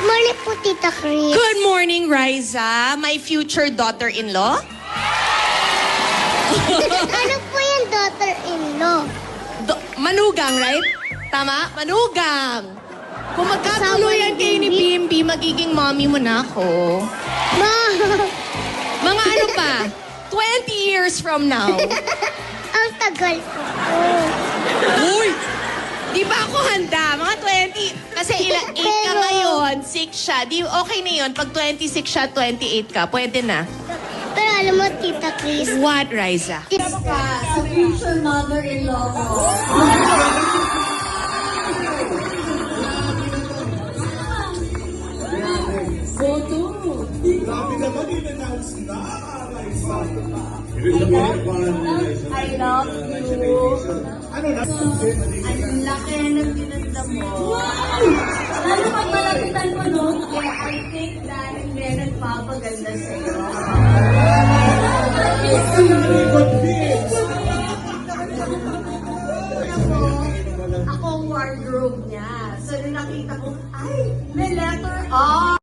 Good morning po, Tita Chris. Good morning, Riza, my future daughter-in-law. Ano po yung daughter-in-law? Manugang, right? Tama? Manugang. Kung magkatuluyan kayo ni Bimbi, magiging mommy mo na ako. Ma! Mga ano pa? 20 years from now. Ang tagal po. Uy! Di ba ako handa? Mga 20. Kasi 8 ka ngayon, 6 siya. Di, okay na yun. Pag 26 siya, 28 ka. Pwede na. Pero alam mo, Tita Chris, What, Riza? Sa future mother-in-law ko. Grabe naman, in-announce na. I love you. Ano na? Ang laki ng pinanda mo. Wow! Lalo pag malapitan mo, no? Kaya I think dahil may nagpapaganda sa'yo. Ako wardrobe niya. So, nung nakita ko, ay, may letter R.